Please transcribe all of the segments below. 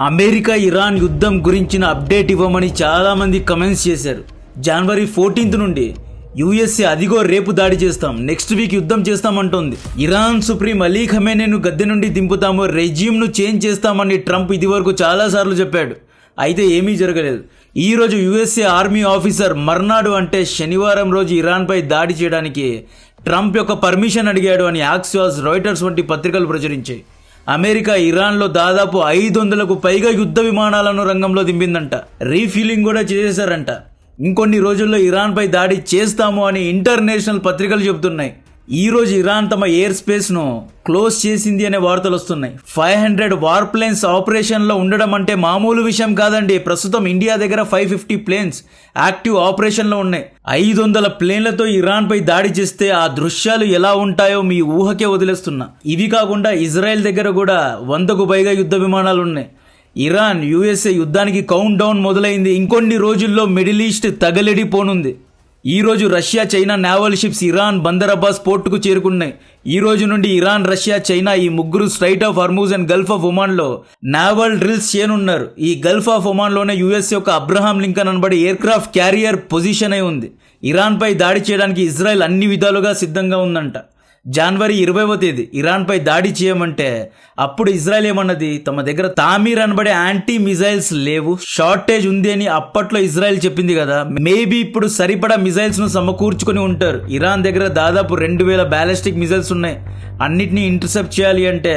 America Iran యుద్ధం గురించిన update ఇవ్వమని చాలా మంది కమెంట్స్ చేశారు. జనవరి 14 నుండి యుఎస్ఏ అదిగో రేపు దాడి చేస్తాం, నెక్స్ట్ వీక్ యుద్ధం చేస్తామంటోంది. ఇరాన్ సుప్రీం అలీ ఖమేనీను గద్దె నుండి దింపుతాము, రెజ్యూమ్ను చేంజ్ చేస్తామని ట్రంప్ ఇదివరకు చాలాసార్లు చెప్పాడు. అయితే ఏమీ జరగలేదు. ఈ రోజు యుఎస్ఏ ఆర్మీ ఆఫీసర్ మర్నాడు అంటే శనివారం రోజు ఇరాన్పై దాడి చేయడానికి ట్రంప్ యొక్క పర్మిషన్ అడిగాడు అని యాక్సియోస్, రాయిటర్స్ వంటి పత్రికలు ప్రచురించాయి. అమెరికా ఇరాన్లో దాదాపు 500కు పైగా యుద్ధ విమానాలను రంగంలో దింపిందంట. రీఫ్యూలింగ్ కూడా చేశారంట. ఇంకొన్ని రోజుల్లో ఇరాన్పై దాడి చేస్తాము అని ఇంటర్నేషనల్ పత్రికలు చెబుతున్నాయి. ఈ రోజు ఇరాన్ తమ ఎయిర్ స్పేస్ ను క్లోజ్ చేసింది అనే వార్తలు వస్తున్నాయి. 500 వార్ ప్లేన్స్ ఆపరేషన్ లో ఉండడం అంటే మామూలు విషయం కాదండి. ప్రస్తుతం ఇండియా దగ్గర 550 ప్లేన్స్ యాక్టివ్ ఆపరేషన్ లో ఉన్నాయి. 500 ప్లేన్లతో ఇరాన్ పై దాడి చేస్తే ఆ దృశ్యాలు ఎలా ఉంటాయో మీ ఊహకే వదిలేస్తున్నా. ఇవి కాకుండా ఇజ్రాయెల్ దగ్గర కూడా 100కు పైగా యుద్ధ విమానాలు ఉన్నాయి. ఇరాన్ యుఎస్ఏ యుద్ధానికి కౌంట్ డౌన్ మొదలైంది. ఇంకొన్ని రోజుల్లో మిడిల్ ఈస్ట్ తగలెడిపోనుంది. ఈ రోజు Russia, China naval ships Iran Bandar Abbas పోర్టుకు చేరుకున్నాయి. ఈ రోజు నుండి ఇరాన్, రష్యా, చైనా ఈ ముగ్గురు straight of Hormuz and Gulf of Oman లో నేవల్ డ్రిల్స్ చేయనున్నారు. ఈ గల్ఫ్ ఆఫ్ ఒమాన్ లోనే యుఎస్ యొక్క అబ్రహాం లింకన్ అనబడే ఎయిర్ క్రాఫ్ట్ క్యారియర్ పొజిషన్ అయి ఉంది. ఇరాన్ పై దాడి చేయడానికి ఇజ్రాయెల్ అన్ని విధాలుగా సిద్ధంగా ఉందంట. జనవరి 20వ తేదీ ఇరాన్ పై దాడి చేయమంటే అప్పుడు ఇజ్రాయెల్ ఏమన్నది, తమ దగ్గర తామీర్ అనబడే యాంటీ మిజైల్స్ లేవు, షార్టేజ్ ఉంది అని అప్పట్లో ఇజ్రాయెల్ చెప్పింది కదా. మేబీ ఇప్పుడు సరిపడా మిజైల్స్ ను సమకూర్చుకొని ఉంటారు. ఇరాన్ దగ్గర దాదాపు 2000 బ్యాలిస్టిక్ మిజైల్స్ ఉన్నాయి. అన్నిటినీ ఇంటర్సెప్ట్ చేయాలి అంటే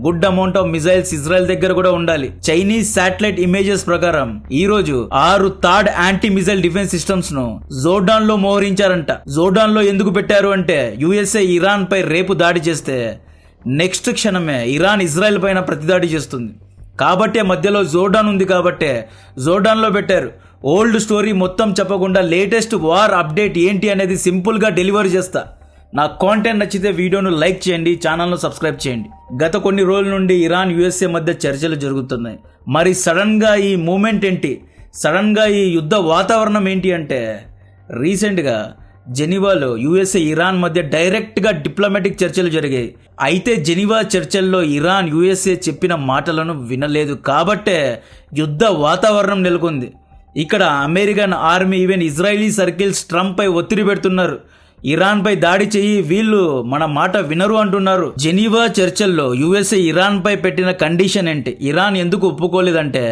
good amount of missiles Israel దగ్గర కూడా ఉండాలి. చైనీస్ శాటిలైట్ ఇమేజెస్ ప్రకారం ఈ రోజు 6 third anti missile defence systems ను జోర్డాన్ లో మోహరించారంట. జోర్డాన్ లో ఎందుకు పెట్టారు అంటే యుఎస్ఏ ఇరాన్ పై రేపు దాడి చేస్తే నెక్స్ట్ క్షణమే ఇరాన్ ఇజ్రాయెల్ పైన ప్రతిదాడి చేస్తుంది. కాబట్టే మధ్యలో జోర్డాన్ ఉంది, కాబట్టే జోర్డాన్ లో పెట్టారు. ఓల్డ్ స్టోరీ మొత్తం చెప్పకుండా లేటెస్ట్ వార్ అప్డేట్ ఏంటి అనేది సింపుల్ గా డెలివర్ చేస్తా. నా కాంటెంట్ నచ్చితే వీడియోను లైక్ చేయండి, ఛానల్ను సబ్స్క్రైబ్ చేయండి. గత కొన్ని రోజుల నుండి ఇరాన్ యుఎస్ఏ మధ్య చర్చలు జరుగుతున్నాయి. మరి సడన్ గా ఈ మూమెంట్ ఏంటి, సడన్ గా ఈ యుద్ధ వాతావరణం ఏంటి అంటే రీసెంట్గా జెనీవాలో యుఎస్ఏ ఇరాన్ మధ్య డైరెక్ట్ గా డిప్లొమాటిక్ చర్చలు జరిగాయి. అయితే జెనీవా చర్చల్లో ఇరాన్ యుఎస్ఏ చెప్పిన మాటలను వినలేదు. కాబట్టే యుద్ధ వాతావరణం నెలకొంది. ఇక్కడ American army, even Israeli circles Trump పై ఒత్తిడి పెడుతున్నారు. ఇరాన్ పై దాడి చెయ్యి, వీళ్ళు మన మాట వినరు అంటున్నారు. జెనీవా చర్చల్లో యుఎస్ఏ ఇరాన్ పై పెట్టిన కండిషన్ ఏంటి, ఇరాన్ ఎందుకు ఒప్పుకోలేదంటే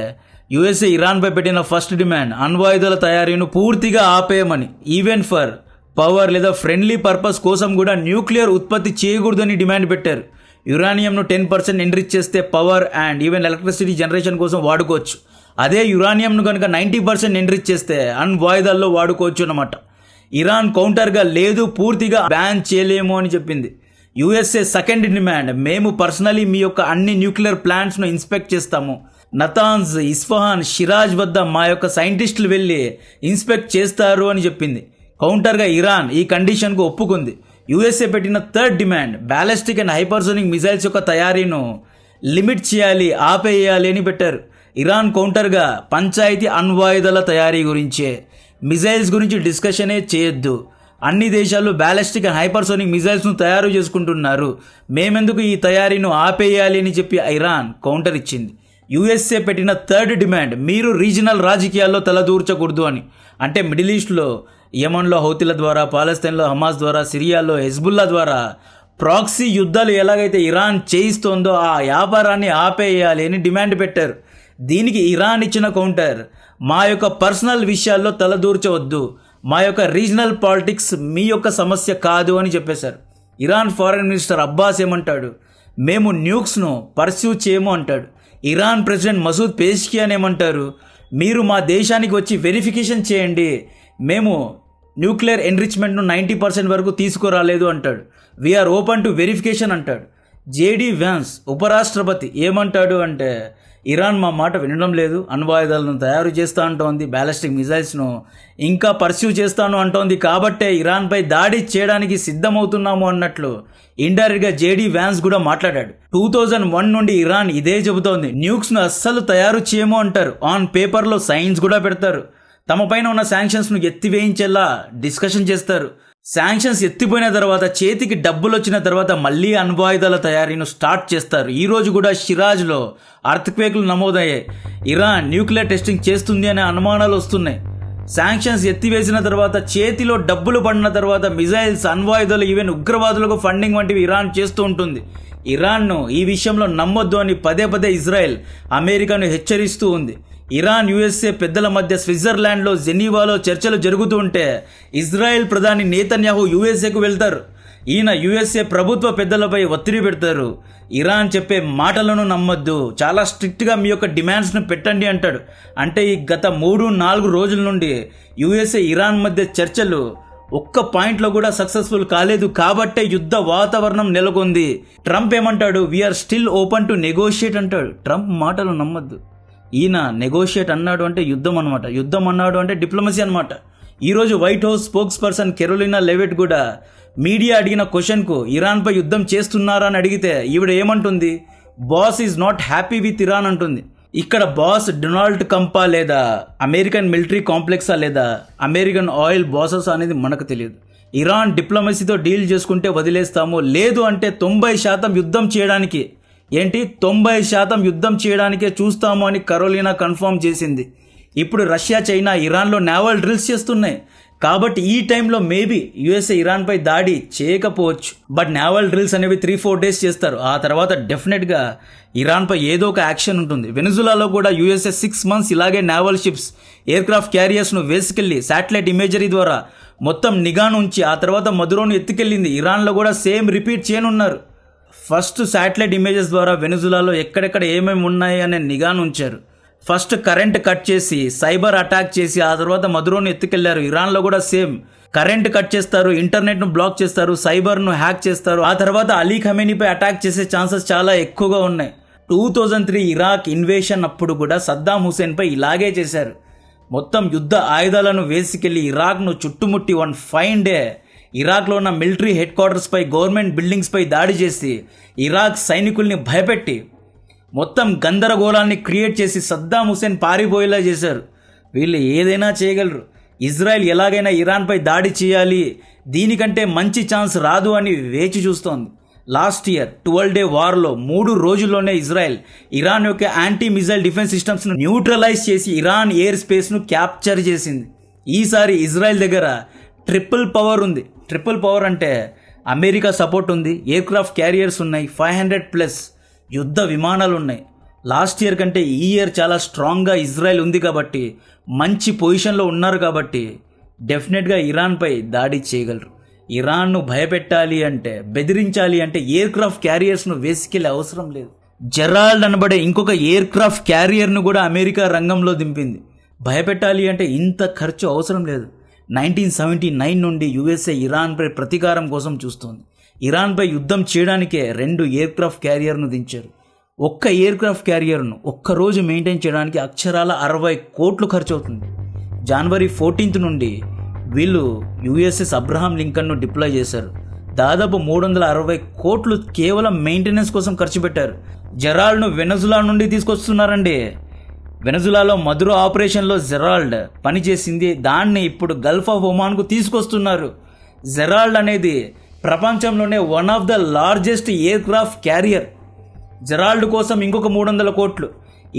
యుఎస్ఏ ఇరాన్ పై పెట్టిన ఫస్ట్ డిమాండ్ అణ్వాయుధాల తయారీను పూర్తిగా ఆపేయమని, ఈవెన్ ఫర్ పవర్ లేదా ఫ్రెండ్లీ పర్పస్ కోసం కూడా న్యూక్లియర్ ఉత్పత్తి చేయకూడదని డిమాండ్ పెట్టారు. యురానియంను 10% ఎన్రిచ్ చేస్తే power and even electricity generation కోసం వాడుకోవచ్చు. అదే యురానియంను కనుక 90% ఎన్రిచ్ చేస్తే అణ్వాయుధాల్లో వాడుకోవచ్చు అన్నమాట. ఇరాన్ కౌంటర్గా లేదు, పూర్తిగా బ్యాన్ చేయలేము అని చెప్పింది. యుఎస్ఏ సెకండ్ డిమాండ్, మేము పర్సనలీ మీ యొక్క అన్ని న్యూక్లియర్ ప్లాంట్స్ను ఇన్స్పెక్ట్ చేస్తాము. నతాన్స్, ఇస్ఫహాన్, షిరాజ్ వద్ద మా యొక్క సైంటిస్టులు వెళ్ళి ఇన్స్పెక్ట్ చేస్తారు అని చెప్పింది. కౌంటర్గా ఇరాన్ ఈ కండిషన్కు ఒప్పుకుంది. యుఎస్ఏ పెట్టిన third demand, ballistic and hypersonic missiles యొక్క తయారీను లిమిట్ చేయాలి, ఆపేయాలి అని పెట్టారు. ఇరాన్ కౌంటర్గా పంచాయతీ అణ్వాయుధాల తయారీ గురించే, మిజైల్స్ గురించి డిస్కషనే చేయొద్దు, అన్ని దేశాలు బ్యాలిస్టిక్ అండ్ హైపర్సోనిక్ మిజైల్స్ను తయారు చేసుకుంటున్నారు, మేమెందుకు ఈ తయారీను ఆపేయాలి అని చెప్పి ఇరాన్ కౌంటర్ ఇచ్చింది. యుఎస్ఏ పెట్టిన థర్డ్ డిమాండ్, మీరు రీజనల్ రాజకీయాల్లో తలదూర్చకూడదు అని. అంటే మిడిల్ ఈస్ట్లో యెమెన్లో హౌతీల ద్వారా, పాలస్తీన్లో హమాస్ ద్వారా, సిరియాలో హెజ్బుల్లా ద్వారా ప్రాక్సీ యుద్ధాలు ఎలాగైతే ఇరాన్ చేయిస్తోందో ఆ వ్యాపారాన్ని ఆపేయాలి అని డిమాండ్ పెట్టారు. దీనికి ఇరాన్ ఇచ్చిన కౌంటర్, మా యొక్క పర్సనల్ విషయాల్లో తలదూర్చవద్దు, మా యొక్క రీజనల్ పాలిటిక్స్ మీ యొక్క సమస్య కాదు అని చెప్పేశారు. ఇరాన్ ఫారెన్ మినిస్టర్ అబ్బాస్ ఏమంటాడు, మేము న్యూక్స్ను పర్స్యూ చేయము అంటాడు. ఇరాన్ ప్రెసిడెంట్ మసూద్ పేష్కియాన్ ఏమంటారు, మీరు మా దేశానికి వచ్చి వెరిఫికేషన్ చేయండి, మేము న్యూక్లియర్ ఎన్రిచ్మెంట్ను 90% వరకు తీసుకురాలేదు అంటాడు. వీఆర్ ఓపెన్ టు వెరిఫికేషన్ అంటాడు. జేడీ వ్యాన్స్ ఉపరాష్ట్రపతి ఏమంటాడు అంటే ఇరాన్ మా మాట వినడం లేదు, అణ్వాయుధాలను తయారు చేస్తా అంటోంది, బ్యాలిస్టిక్ మిజైల్స్ను ఇంకా పర్స్యూ చేస్తాను అంటోంది, కాబట్టే ఇరాన్పై దాడి చేయడానికి సిద్ధమవుతున్నాము అన్నట్లు ఇండైరెక్ట్గా జేడీ వ్యాన్స్ కూడా మాట్లాడాడు. 2001 నుండి ఇరాన్ ఇదే చెబుతోంది, న్యూక్స్ను అస్సలు తయారు చేయము అంటారు. ఆన్ పేపర్లో సైన్స్ కూడా పెడతారు. తమ పైన ఉన్న శాంక్షన్స్ను ఎత్తివేయించేలా డిస్కషన్ చేస్తారు. శాంక్షన్స్ ఎత్తిపోయిన తర్వాత చేతికి డబ్బులు వచ్చిన తర్వాత మళ్ళీ అణ్వాయుధాల తయారీను స్టార్ట్ చేస్తారు. ఈ రోజు కూడా షిరాజ్లో అర్త్క్వేక్లు నమోదయ్యాయి. ఇరాన్ న్యూక్లియర్ టెస్టింగ్ చేస్తుంది అనే అనుమానాలు వస్తున్నాయి. శాంక్షన్స్ ఎత్తివేసిన తర్వాత చేతిలో డబ్బులు పడిన తర్వాత మిజైల్స్, అణ్వాయుధాలు, ఈవెన్ ఉగ్రవాదులకు ఫండింగ్ వంటివి ఇరాన్ చేస్తూ ఉంటుంది. ఇరాన్ను ఈ విషయంలో నమ్మొద్దు అని పదే పదే ఇజ్రాయెల్ అమెరికాను హెచ్చరిస్తూ ఉంది. ఇరాన్ యుఎస్ఏ పెద్దల మధ్య స్విట్జర్లాండ్లో జెనీవాలో చర్చలు జరుగుతూ ఉంటే ఇజ్రాయెల్ ప్రధాని నేతన్యాహు యుఎస్ఏకు వెళ్తారు. ఈయన యుఎస్ఏ ప్రభుత్వ పెద్దలపై ఒత్తిడి పెడతారు. ఇరాన్ చెప్పే మాటలను నమ్మొద్దు, చాలా స్ట్రిక్ట్గా మీ యొక్క డిమాండ్స్ను పెట్టండి అంటాడు. అంటే ఈ గత 3-4 రోజుల నుండి యుఎస్ఏ ఇరాన్ మధ్య చర్చలు ఒక్క పాయింట్లో కూడా సక్సెస్ఫుల్ కాలేదు. కాబట్టే యుద్ధ వాతావరణం నెలకొంది. ట్రంప్ ఏమంటాడు? We are still open to negotiate అంటాడు. ట్రంప్ మాటలు నమ్మొద్దు. ఈయన నెగోషియేట్ అన్నాడు అంటే యుద్ధం అనమాట, యుద్ధం అన్నాడు అంటే డిప్లొమసీ అనమాట. ఈరోజు white house spokes person Carolina లెవిట్ కూడా మీడియా అడిగిన క్వశ్చన్కు ఇరాన్పై యుద్ధం చేస్తున్నారా అని అడిగితే ఈవిడ ఏమంటుంది? Boss is not happy with Iran అంటుంది. ఇక్కడ బాస్ డొనాల్డ్ ట్రంపా లేదా అమెరికన్ మిలిటరీ కాంప్లెక్సా లేదా అమెరికన్ ఆయిల్ బాసెస్ అనేది మనకు తెలియదు. ఇరాన్ డిప్లొమసీతో డీల్ చేసుకుంటే వదిలేస్తాము, లేదు అంటే 90% యుద్ధం చేయడానికి, 90% యుద్ధం చేయడానికే చూస్తాము అని కరోలినా కన్ఫర్మ్ చేసింది. ఇప్పుడు రష్యా, చైనా ఇరాన్లో నేవల్ డ్రిల్స్ చేస్తున్నాయి. కాబట్టి ఈ టైంలో మేబీ యుఎస్ఏ ఇరాన్పై దాడి చేయకపోవచ్చు. బట్ నేవల్ డ్రిల్స్ అనేవి 3-4 డేస్ చేస్తారు. ఆ తర్వాత డెఫినెట్గా ఇరాన్పై ఏదో ఒక యాక్షన్ ఉంటుంది. వెనుజులాలో కూడా యుఎస్ఏ 6 months ఇలాగే నేవల్ షిప్స్, ఎయిర్క్రాఫ్ట్ క్యారియర్స్ను వేసుకెళ్లి శాటిలైట్ ఇమేజరీ ద్వారా మొత్తం నిఘాను ఉంచి ఆ తర్వాత మదురోను ఎత్తుకెళ్ళింది. ఇరాన్లో కూడా సేమ్ రిపీట్ చేయనున్నారు. ఫస్ట్ శాటిలైట్ ఇమేజెస్ ద్వారా వెనుజులాలో ఎక్కడెక్కడ ఏమేమి ఉన్నాయి అనే నిఘాను ఉంచారు. ఫస్ట్ కరెంట్ కట్ చేసి సైబర్ అటాక్ చేసి ఆ తర్వాత మదురోను ఎత్తుకెళ్లారు. ఇరాన్లో కూడా సేమ్ కరెంట్ కట్ చేస్తారు, ఇంటర్నెట్ను బ్లాక్ చేస్తారు, సైబర్ను హ్యాక్ చేస్తారు. ఆ తర్వాత అలీ ఖమేనీపై అటాక్ చేసే ఛాన్సెస్ చాలా ఎక్కువగా ఉన్నాయి. 2003 ఇరాక్ ఇన్వేషన్ అప్పుడు కూడా సద్దాం హుసేన్పై ఇలాగే చేశారు. మొత్తం యుద్ధ ఆయుధాలను వేసుకెళ్లి ఇరాక్ను చుట్టుముట్టి 1 fine day ఇరాక్లో ఉన్న మిలిటరీ హెడ్ క్వార్టర్స్పై, గవర్నమెంట్ బిల్డింగ్స్పై దాడి చేసి ఇరాక్ సైనికుల్ని భయపెట్టి మొత్తం గందరగోళాన్ని క్రియేట్ చేసి సద్దాం హుసేన్ పారిపోయేలా చేశారు. వీళ్ళు ఏదైనా చేయగలరు. ఇజ్రాయెల్ ఎలాగైనా ఇరాన్పై దాడి చేయాలి, దీనికంటే మంచి ఛాన్స్ రాదు అని వేచి చూస్తోంది. లాస్ట్ ఇయర్ 12 day వార్లో 3 రోజుల్లోనే ఇజ్రాయెల్ ఇరాన్ యొక్క యాంటీ మిజైల్ డిఫెన్స్ సిస్టమ్స్ను న్యూట్రలైజ్ చేసి ఇరాన్ ఎయిర్ స్పేస్ను క్యాప్చర్ చేసింది. ఈసారి ఇజ్రాయెల్ దగ్గర ట్రిపుల్ పవర్ ఉంది. ట్రిపుల్ పవర్ అంటే అమెరికా సపోర్ట్ ఉంది, ఎయిర్క్రాఫ్ట్ క్యారియర్స్ ఉన్నాయి, 500+ యుద్ధ విమానాలు ఉన్నాయి. లాస్ట్ ఇయర్ కంటే ఈ ఇయర్ చాలా స్ట్రాంగ్గా ఇజ్రాయెల్ ఉంది కాబట్టి, మంచి పొజిషన్లో ఉన్నారు కాబట్టి డెఫినెట్గా ఇరాన్పై దాడి చేయగలరు. ఇరాన్ను భయపెట్టాలి అంటే, బెదిరించాలి అంటే ఎయిర్క్రాఫ్ట్ క్యారియర్స్ను వేసుకెళ్లే అవసరం లేదు. జెరాల్డ్ అనబడే ఇంకొక ఎయిర్క్రాఫ్ట్ క్యారియర్ను కూడా అమెరికా రంగంలో దింపింది. భయపెట్టాలి అంటే ఇంత ఖర్చు అవసరం లేదు. 1979 నుండి యుఎస్ఏ ఇరాన్పై ప్రతీకారం కోసం చూస్తోంది. ఇరాన్పై యుద్ధం చేయడానికే 2 ఎయిర్క్రాఫ్ట్ క్యారియర్ను దించారు. ఒక్క ఎయిర్క్రాఫ్ట్ క్యారియర్ను ఒక్కరోజు మెయింటైన్ చేయడానికి అక్షరాల 60 కోట్లు ఖర్చు అవుతుంది. జనవరి 14 నుండి వీళ్ళు యుఎస్ఎస్ అబ్రహాం లింకన్ను డిప్లాయ్ చేశారు. దాదాపు 360 కోట్లు కేవలం మెయింటెనెన్స్ కోసం ఖర్చు పెట్టారు. జెరాల్డ్ను వెనజులా నుండి తీసుకొస్తున్నారండి. వెనజులాలో మదురో ఆపరేషన్లో జెరాల్డ్ పనిచేసింది. దాన్ని ఇప్పుడు గల్ఫ్ ఆఫ్ ఒమాన్కు తీసుకొస్తున్నారు. జెరాల్డ్ అనేది ప్రపంచంలోనే one of the largest aircraft carrier. Gerald కోసం ఇంకొక 300 కోట్లు.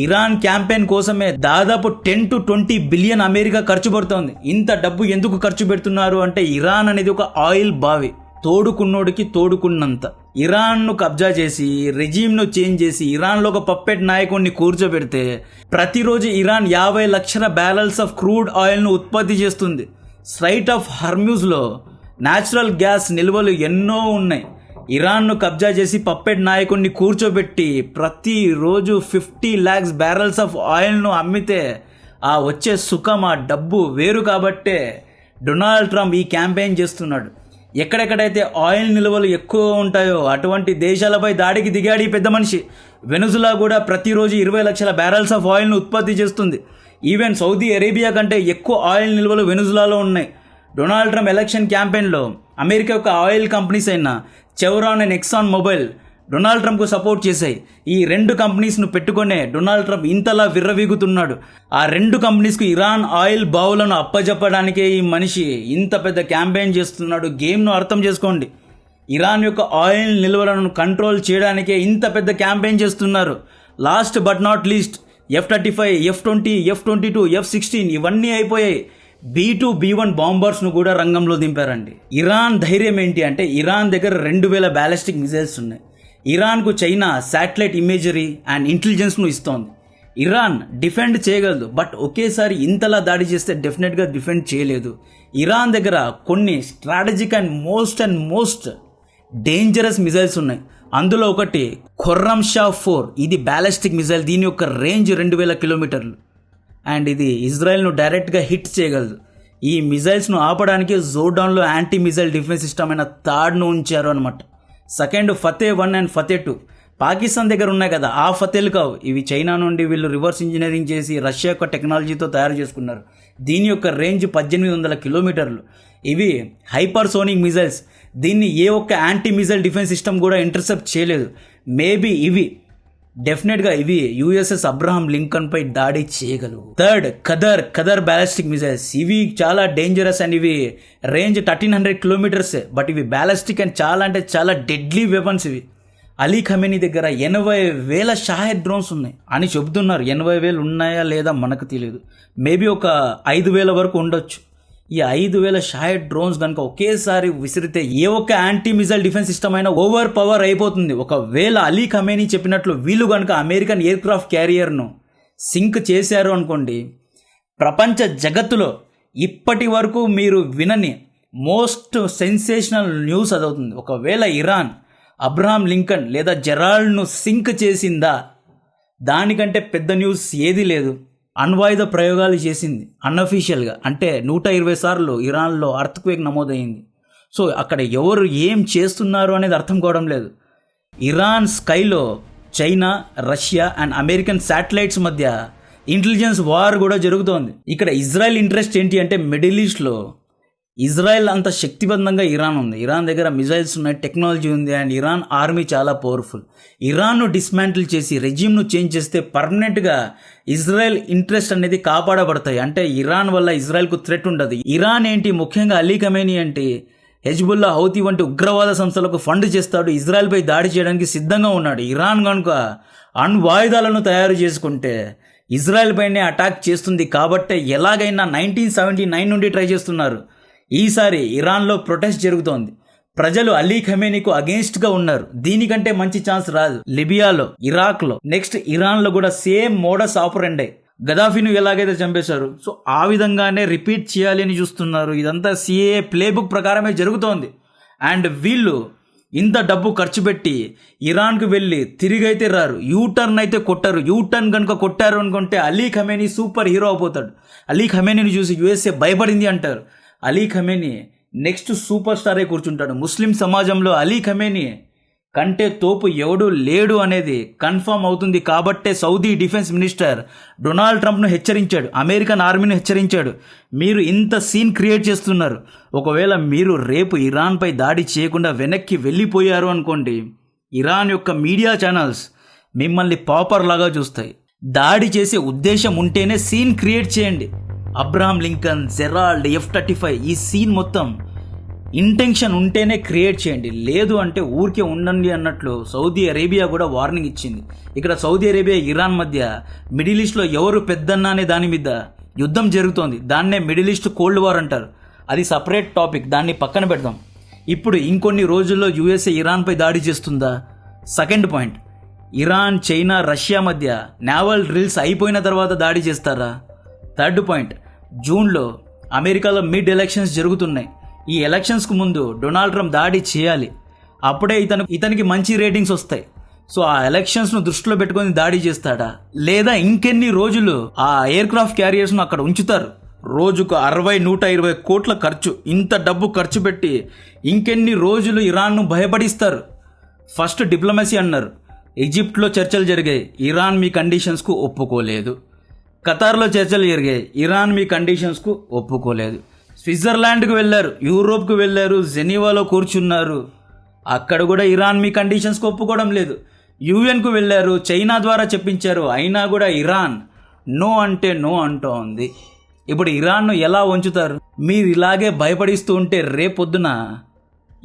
ఇరాన్ క్యాంపెయిన్ కోసమే దాదాపు 10-20 బిలియన్ అమెరికా ఖర్చు పెడుతోంది. ఇంత డబ్బు ఎందుకు ఖర్చు పెడుతున్నారు అంటే ఇరాన్ అనేది ఒక ఆయిల్ బావి, తోడుకున్నోడికి తోడుకున్నంత. ఇరాన్ను కబ్జా చేసి, రెజీమ్ను చేంజ్ చేసి, ఇరాన్లో ఒక పప్పెట్ నాయకుడిని కూర్చోబెడితే ప్రతిరోజు ఇరాన్ 50 లక్షల బ్యారల్స్ ఆఫ్ క్రూడ్ ఆయిల్ను ఉత్పత్తి చేస్తుంది. స్ట్రైట్ ఆఫ్ హర్మ్యూజ్లో న్యాచురల్ గ్యాస్ నిల్వలు ఎన్నో ఉన్నాయి. ఇరాన్ను కబ్జా చేసి పప్పెట్ నాయకుడిని కూర్చోబెట్టి ప్రతిరోజు 50 lakhs బ్యారల్స్ ఆఫ్ ఆయిల్ను అమ్మితే ఆ వచ్చే సుఖం, ఆ డబ్బు వేరు. కాబట్టే డొనాల్డ్ ట్రంప్ ఈ క్యాంపెయిన్ చేస్తున్నాడు. ఎక్కడెక్కడైతే ఆయిల్ నిల్వలు ఎక్కువ ఉంటాయో అటువంటి దేశాలపై దాడికి దిగాడు ఈ పెద్ద మనిషి. వెనుజులా కూడా ప్రతిరోజు 20 లక్షల బ్యారల్స్ ఆఫ్ ఆయిల్ను ఉత్పత్తి చేస్తుంది. ఈవెన్ సౌదీ అరేబియా కంటే ఎక్కువ ఆయిల్ నిల్వలు వెనుజులాలో ఉన్నాయి. డొనాల్డ్ ట్రంప్ ఎలక్షన్ క్యాంపెయిన్లో అమెరికా యొక్క ఆయిల్ కంపెనీస్ అయిన Chevron and Exxon Mobil Donald ట్రంప్కు సపోర్ట్ చేశాయి. ఈ 2 కంపెనీస్ను పెట్టుకునే డొనాల్డ్ ట్రంప్ ఇంతలా విర్రవీగుతున్నాడు. ఆ 2 కంపెనీస్కు ఇరాన్ ఆయిల్ బావులను అప్పజెప్పడానికే ఈ మనిషి ఇంత పెద్ద క్యాంపెయిన్ చేస్తున్నాడు. గేమ్ను అర్థం చేసుకోండి. ఇరాన్ యొక్క ఆయిల్ నిల్వలను కంట్రోల్ చేయడానికే ఇంత పెద్ద క్యాంపెయిన్ చేస్తున్నారు. Last but not least F-35, F-20, F-22, F-16 ఇవన్నీ అయిపోయాయి. B-2, B-1 బాంబర్స్ను కూడా రంగంలో దింపారండి. ఇరాన్ ధైర్యం ఏంటి అంటే ఇరాన్ దగ్గర 2000 బ్యాలిస్టిక్ మిసైల్స్ ఉన్నాయి. ఇరాన్కు చైనా శాటిలైట్ ఇమేజరీ అండ్ ఇంటెలిజెన్స్ను ఇస్తోంది. ఇరాన్ డిఫెండ్ చేయగలదు, బట్ ఒకేసారి ఇంతలా దాడి చేస్తే డెఫినెట్గా డిఫెండ్ చేయలేదు. ఇరాన్ దగ్గర కొన్ని strategic and most dangerous missiles ఉన్నాయి. అందులో ఒకటి ఖుర్రమ్ షా 4. ఇది బ్యాలిస్టిక్ మిసైల్. దీని యొక్క రేంజ్ 2000 కిలోమీటర్లు అండ్ ఇది ఇజ్రాయెల్ను డైరెక్ట్గా హిట్ చేయగలదు. ఈ మిసైల్స్ను ఆపడానికి జోర్డాన్లో యాంటీ మిసైల్ డిఫెన్స్ సిస్టమ్ అయిన థాడ్ను ఉంచారు అనమాట. సెకండ్ ఫతే 1 అండ్ ఫతే 2 పాకిస్తాన్ దగ్గర ఉన్నాయి కదా, ఆ ఫతేలు కావు. ఇవి చైనా నుండి వీళ్ళు రివర్స్ ఇంజనీరింగ్ చేసి రష్యా యొక్క టెక్నాలజీతో తయారు చేసుకున్నారు. దీని యొక్క రేంజ్ 1800 కిలోమీటర్లు. ఇవి హైపర్సోనిక్ మిసైల్స్. దీన్ని ఏ ఒక్క యాంటీ మిసైల్ డిఫెన్స్ సిస్టమ్ కూడా ఇంటర్సెప్ట్ చేయలేదు. మేబీ ఇవి డెఫినెట్గా ఇవి యుఎస్ఎస్ అబ్రహాం లింకన్ పై దాడి చేయగలవు. Third Khadar ballistic missiles. ఇవి చాలా డేంజరస్ అండ్ ఇవి రేంజ్ 1300 కిలోమీటర్సే. బట్ ఇవి బ్యాలిస్టిక్ అండ్ చాలా అంటే చాలా డెడ్లీ వెపన్స్. ఇవి అలీ ఖమేనీ దగ్గర 80,000 షాహెద్ డ్రోన్స్ ఉన్నాయి అని చెబుతున్నారు. 80,000 ఉన్నాయా లేదా మనకు తెలియదు. మేబీ ఒక 5,000 వరకు ఉండొచ్చు. ఈ 5,000 షాహెద్ డ్రోన్స్ కనుక ఒకేసారి విసిరితే ఏ ఒక్క యాంటీ మిసైల్ డిఫెన్స్ సిస్టమ్ అయినా ఓవర్ పవర్ అయిపోతుంది. ఒకవేళ అలీ ఖమేనీ చెప్పినట్లు వీళ్ళు కనుక అమెరికన్ ఎయిర్ క్రాఫ్ట్ క్యారియర్ను సింక్ చేశారు అనుకోండి, ప్రపంచ జగత్తులో ఇప్పటి వరకు మీరు వినని మోస్ట్ సెన్సేషనల్ న్యూస్ అదవుతుంది. ఒకవేళ ఇరాన్ అబ్రహాం లింకన్ లేదా జెరాల్డ్ను సింక్ చేసిందా, దానికంటే పెద్ద న్యూస్ ఏదీ లేదు. అణ్వాయుధ ప్రయోగాలు చేసింది అన్అఫీషియల్గా. అంటే 120 సార్లు ఇరాన్లో అర్త్క్వేక్ నమోదైంది. సో అక్కడ ఎవరు ఏం చేస్తున్నారు అనేది అర్థం కావడం లేదు. ఇరాన్ స్కైలో China, Russia and American satellites మధ్య ఇంటెలిజెన్స్ వార్ కూడా జరుగుతోంది. ఇక్కడ ఇజ్రాయెల్ ఇంట్రెస్ట్ ఏంటి అంటే మిడిల్ ఈస్ట్లో ఇజ్రాయెల్ అంత శక్తివంతంగా ఇరాన్ ఉంది. ఇరాన్ దగ్గర మిజైల్స్ ఉన్నాయి, టెక్నాలజీ ఉంది అండ్ ఇరాన్ ఆర్మీ చాలా పవర్ఫుల్. ఇరాన్ను డిస్మాంటిల్ చేసి రెజ్యూమ్ను చేంజ్ చేస్తే పర్మనెంట్గా ఇజ్రాయెల్ ఇంట్రెస్ట్ అనేది కాపాడబడతాయి. అంటే ఇరాన్ వల్ల ఇజ్రాయెల్కు థ్రెట్ ఉండదు. ఇరాన్ ఏంటి, ముఖ్యంగా అలీ ఖమేనీ ఏంటి, హెజ్బుల్లా, హౌతీ వంటి ఉగ్రవాద సంస్థలకు ఫండ్ చేస్తాడు. ఇజ్రాయెల్పై దాడి చేయడానికి సిద్ధంగా ఉన్నాడు. ఇరాన్ కనుక అణ్వాయుధాలను తయారు చేసుకుంటే ఇజ్రాయెల్ పైనే అటాక్ చేస్తుంది. కాబట్టి ఎలాగైనా 1979 నుండి ట్రై చేస్తున్నారు. ఈసారి ఇరాన్లో ప్రొటెస్ట్ జరుగుతోంది. ప్రజలు అలీ ఖమేనీకు అగేన్స్ట్గా ఉన్నారు. దీనికంటే మంచి ఛాన్స్ రాదు. లిబియాలో, ఇరాక్లో, నెక్స్ట్ ఇరాన్లో కూడా సేమ్ మోడస్ ఆపరెండే. గదాఫీను ఎలాగైతే చంపేశారు, సో ఆ విధంగానే రిపీట్ చేయాలి అని చూస్తున్నారు. ఇదంతా సిఏఏ ప్లేబుక్ ప్రకారమే జరుగుతోంది. అండ్ వీళ్ళు ఇంత డబ్బు ఖర్చు పెట్టి ఇరాన్కు వెళ్ళి తిరిగైతే రారు, యూటర్న్ అయితే కొట్టారు. యూటర్న్ కనుక కొట్టారు అనుకుంటే అలీ ఖమేనీ సూపర్ హీరో అయిపోతాడు. అలీ ఖమేనీని చూసి యుఎస్ఏ భయపడింది అంటారు. అలీ ఖమేనీ నెక్స్ట్ సూపర్ స్టారే కూర్చుంటాడు. ముస్లిం సమాజంలో అలీ ఖమేనీ కంటే తోపు ఎవడు లేడు అనేది కన్ఫర్మ్ అవుతుంది. కాబట్టే సౌదీ డిఫెన్స్ మినిస్టర్ డొనాల్డ్ ట్రంప్ను హెచ్చరించాడు, అమెరికన్ ఆర్మీని హెచ్చరించాడు, మీరు ఇంత సీన్ క్రియేట్ చేస్తున్నారు, ఒకవేళ మీరు రేపు ఇరాన్పై దాడి చేయకుండా వెనక్కి వెళ్ళిపోయారు అనుకోండి, ఇరాన్ యొక్క మీడియా ఛానల్స్ మిమ్మల్ని పాపర్ లాగా చూస్తాయి. దాడి చేసే ఉద్దేశం ఉంటేనే సీన్ క్రియేట్ చేయండి. అబ్రహాం లింకన్, జెరాల్డ్, F-35 ఈ సీన్ మొత్తం ఇంటెన్షన్ ఉంటేనే క్రియేట్ చేయండి. లేదు అంటే ఊరికే ఉండండి అన్నట్లు సౌదీ అరేబియా కూడా వార్నింగ్ ఇచ్చింది. ఇక్కడ సౌదీ అరేబియా, ఇరాన్ మధ్య మిడిల్ ఈస్ట్లో ఎవరు పెద్దన్న అనే దాని మీద యుద్ధం జరుగుతోంది. దాన్నే మిడిల్ ఈస్ట్ కోల్డ్ వార్ అంటారు. అది సపరేట్ టాపిక్, దాన్ని పక్కన పెడదాం. ఇప్పుడు ఇంకొన్ని రోజుల్లో యుఎస్ఏ ఇరాన్పై దాడి చేస్తుందా? Second point, Iran, China, Russia మధ్య నేవల్ డ్రిల్స్ అయిపోయిన తర్వాత దాడి చేస్తారా? థర్డ్ పాయింట్, జూన్లో అమెరికాలో మిడ్ ఎలక్షన్స్ జరుగుతున్నాయి. ఈ ఎలక్షన్స్కు ముందు డొనాల్డ్ ట్రంప్ దాడి చేయాలి. అప్పుడే ఇతనికి మంచి రేటింగ్స్ వస్తాయి. సో ఆ ఎలక్షన్స్ను దృష్టిలో పెట్టుకొని దాడి చేస్తాడా? లేదా ఇంకెన్ని రోజులు ఆ ఎయిర్ క్రాఫ్ట్ క్యారియర్స్ను అక్కడ ఉంచుతారు? రోజుకు 60-120 కోట్ల ఖర్చు, ఇంత డబ్బు ఖర్చు పెట్టి ఇంకెన్ని రోజులు ఇరాన్ను భయపడిస్తారు? ఫస్ట్ డిప్లొమసీ అన్నారు. ఈజిప్ట్లో చర్చలు జరిగాయి, ఇరాన్ మీ కండిషన్స్కు ఒప్పుకోలేదు. ఖతార్లో చర్చలు జరిగాయి, ఇరాన్ మీ కండిషన్స్కు ఒప్పుకోలేదు. స్విట్జర్లాండ్కు వెళ్ళారు, యూరోప్కు వెళ్ళారు, జెనీవాలో కూర్చున్నారు. అక్కడ కూడా ఇరాన్ మీ కండిషన్స్కి ఒప్పుకోవడం లేదు. యుఎన్కు వెళ్ళారు, చైనా ద్వారా చెప్పించారు, అయినా కూడా ఇరాన్ నో అంటే నో అంటూ ఉంది. ఇప్పుడు ఇరాన్ను ఎలా ఉంచుతారు? మీరు ఇలాగే భయపడిస్తూ ఉంటే రేపొద్దున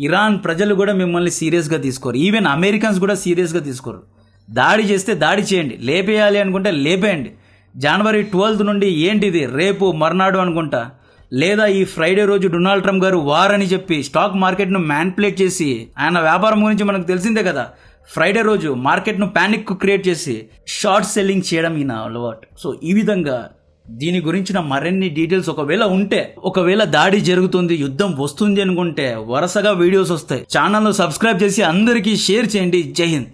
ఇరాన్ ప్రజలు కూడా మిమ్మల్ని సీరియస్గా తీసుకోరు. ఈవెన్ అమెరికన్స్ కూడా సీరియస్గా తీసుకోరు. దాడి చేస్తే దాడి చేయండి, లేపేయాలి అనుకుంటే లేపేయండి. జనవరి 12 నుండి ఏంటిది, రేపు మర్నాడు అనుకుంటా, లేదా ఈ ఫ్రైడే రోజు డొనాల్డ్ ట్రంప్ గారు వార్ అని చెప్పి స్టాక్ మార్కెట్ను మ్యాన్పులేట్ చేసి, ఆయన వ్యాపారం గురించి మనకు తెలిసిందే కదా, ఫ్రైడే రోజు మార్కెట్ను ప్యానిక్ క్రియేట్ చేసి షార్ట్ సెల్లింగ్ చేయడం ఈయన అలవాటు. సో ఈ విధంగా దీని గురించిన మరిన్ని డీటెయిల్స్ ఒకవేళ దాడి జరుగుతుంది, యుద్ధం వస్తుంది అనుకుంటే వరుసగా వీడియోస్ వస్తాయి. ఛానల్ను సబ్స్క్రైబ్ చేసి అందరికీ షేర్ చేయండి. జై హింద్.